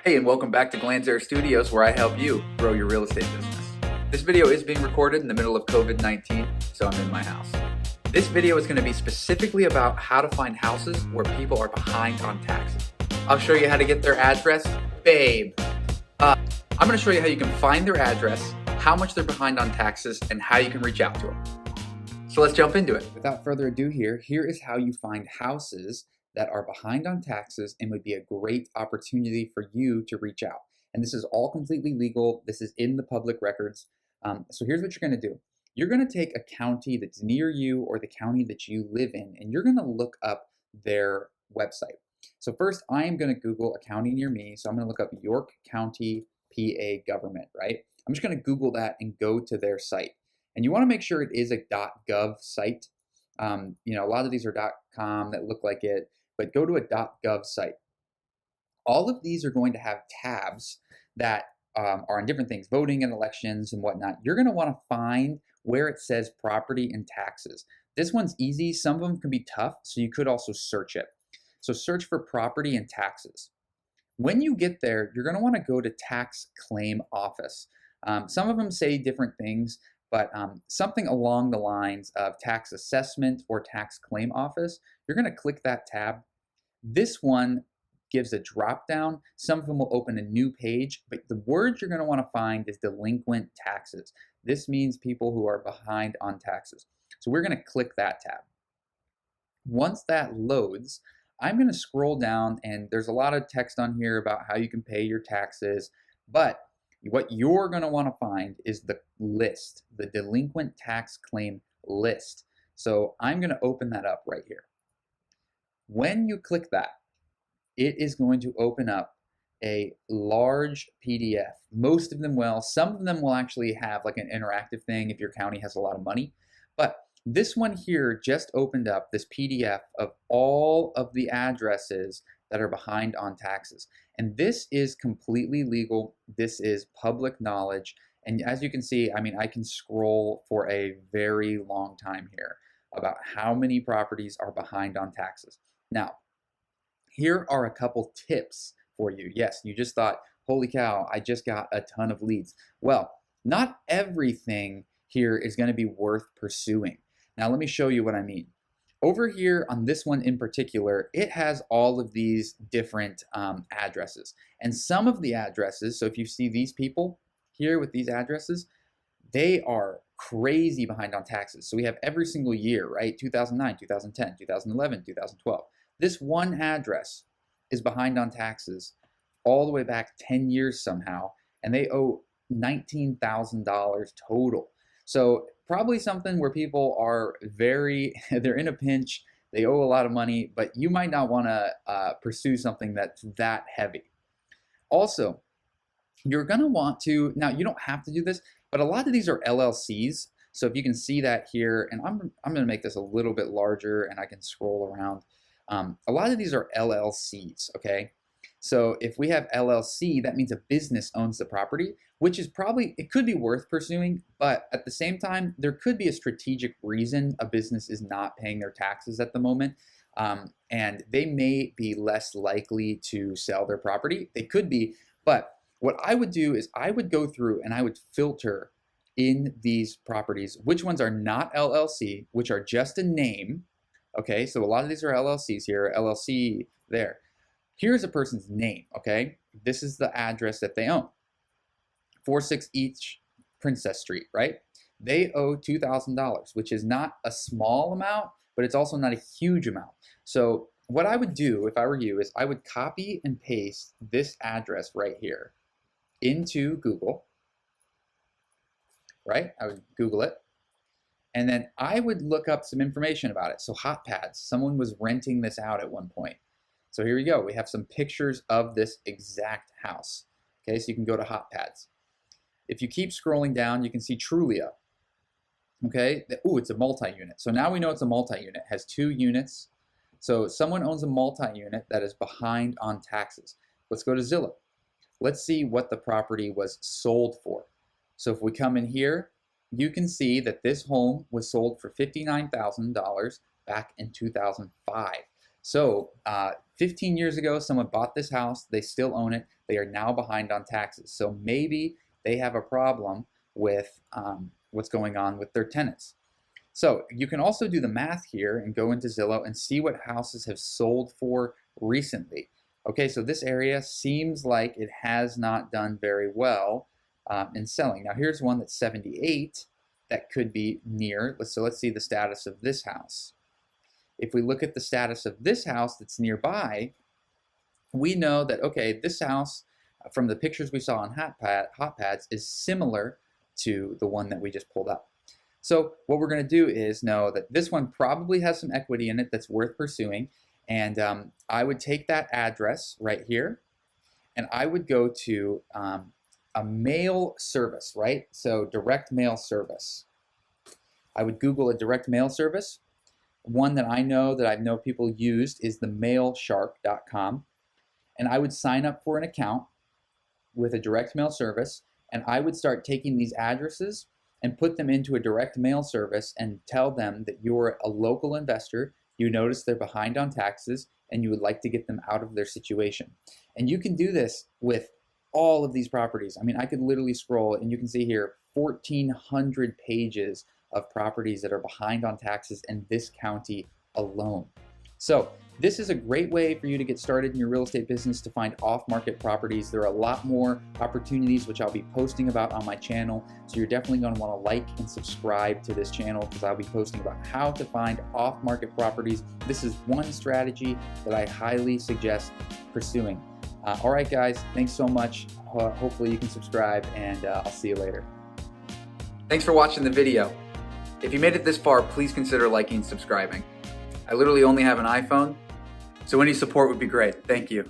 Hey, and welcome back to Glanzair Studios, where I help you grow your real estate business. This video is being recorded in the middle of COVID-19, so I'm in my house. This video is going to be specifically about how to find houses where people are behind on taxes. I'll show you how to get their address. Babe! I'm going to show you how you can find their address, how much they're behind on taxes, and how you can reach out to them. So let's jump into it. Without further ado here is how you find houses that are behind on taxes and would be a great opportunity for you to reach out. And this is all completely legal. This is in the public records. So here's what you're going to do. You're going to take a county that's near you or the county that you live in, and you're going to look up their website. So first, I am going to Google a county near me. So I'm going to look up York County, PA government, right? I'm just going to Google that and go to their site. And you want to make sure it is a .gov site. A lot of these are .com that look like it, but go to a .gov site. All of these are going to have tabs that are on different things, voting and elections and whatnot. You're going to want to find where it says property and taxes. This one's easy. Some of them can be tough, so you could also search it. So search for property and taxes. When you get there, you're going to want to go to tax claim office. Some of them say different things, but something along the lines of tax assessment or tax claim office, you're going to click that tab. This one gives a drop down. Some of them will open a new page, but the word you're going to want to find is delinquent taxes. This means people who are behind on taxes. So we're going to click that tab. Once that loads, I'm going to scroll down, and there's a lot of text on here about how you can pay your taxes, but what you're going to want to find is the list, the delinquent tax claim list. So I'm going to open that up right here. When you click that, it is going to open up a large PDF. Most of them will. Some of them will actually have like an interactive thing if your county has a lot of money. But this one here just opened up this PDF of all of the addresses that are behind on taxes. And this is completely legal. This is public knowledge. And as you can see, I can scroll for a very long time here about how many properties are behind on taxes. Now, here are a couple tips for you. Yes, you just thought, holy cow, I just got a ton of leads. Well, not everything here is going to be worth pursuing. Now, let me show you what I mean. Over here on this one in particular, it has all of these different addresses. And some of the addresses, so if you see these people here with these addresses, they are crazy behind on taxes. So we have every single year, right? 2009, 2010, 2011, 2012. This one address is behind on taxes all the way back 10 years somehow, and they owe $19,000 total. So probably something where people are they're in a pinch, they owe a lot of money, but you might not want to pursue something that's that heavy. Also, you're going to want to, now you don't have to do this, but a lot of these are LLCs. So if you can see that here, and I'm going to make this a little bit larger and I can scroll around. A lot of these are LLCs, okay? So if we have LLC, that means a business owns the property, which is probably, it could be worth pursuing, but at the same time, there could be a strategic reason a business is not paying their taxes at the moment. And they may be less likely to sell their property. They could be, but what I would do is I would go through and I would filter in these properties, which ones are not LLC, which are just a name. Okay, so a lot of these are LLCs here, LLC there. Here's a person's name, okay? This is the address that they own. 46 East Princess Street, right? They owe $2,000, which is not a small amount, but it's also not a huge amount. So what I would do if I were you is I would copy and paste this address right here into Google, right? I would Google it. And then I would look up some information about it. So Hot Pads, someone was renting this out at one point. So here we go. We have some pictures of this exact house. Okay, so you can go to Hot Pads. If you keep scrolling down, you can see Trulia. Okay, ooh, it's a multi-unit. So now we know it's a multi-unit. It has 2 units. So someone owns a multi-unit that is behind on taxes. Let's go to Zillow. Let's see what the property was sold for. So if we come in here, you can see that this home was sold for $59,000 back in 2005. So 15 years ago, someone bought this house, they still own it, they are now behind on taxes. So maybe they have a problem with what's going on with their tenants. So you can also do the math here and go into Zillow and see what houses have sold for recently. Okay, so this area seems like it has not done very well in selling. Now here's one that's 78 that could be near. So let's see the status of this house. If we look at the status of this house that's nearby, we know that, okay, this house, from the pictures we saw on HotPads, is similar to the one that we just pulled up. So what we're going to do is know that this one probably has some equity in it that's worth pursuing, and I would take that address right here, and I would go to a mail service, right? So direct mail service. I would Google a direct mail service. One that I know people used is the mailshark.com, and I would sign up for an account with a direct mail service, and I would start taking these addresses and put them into a direct mail service and tell them that you're a local investor, you notice they're behind on taxes, and you would like to get them out of their situation. And you can do this with all of these properties. I mean, I could literally scroll, and you can see here 1,400 pages of properties that are behind on taxes in this county alone. So this is a great way for you to get started in your real estate business, to find off-market properties. There are a lot more opportunities which I'll be posting about on my channel, so you're definitely going to want to like and subscribe to this channel, because I'll be posting about how to find off-market properties. This is one strategy that I highly suggest pursuing. All right, guys, thanks so much. Hopefully you can subscribe, and I'll see you later. Thanks for watching the video. If you made it this far, please consider liking and subscribing. I literally only have an iPhone, so any support would be great. Thank you.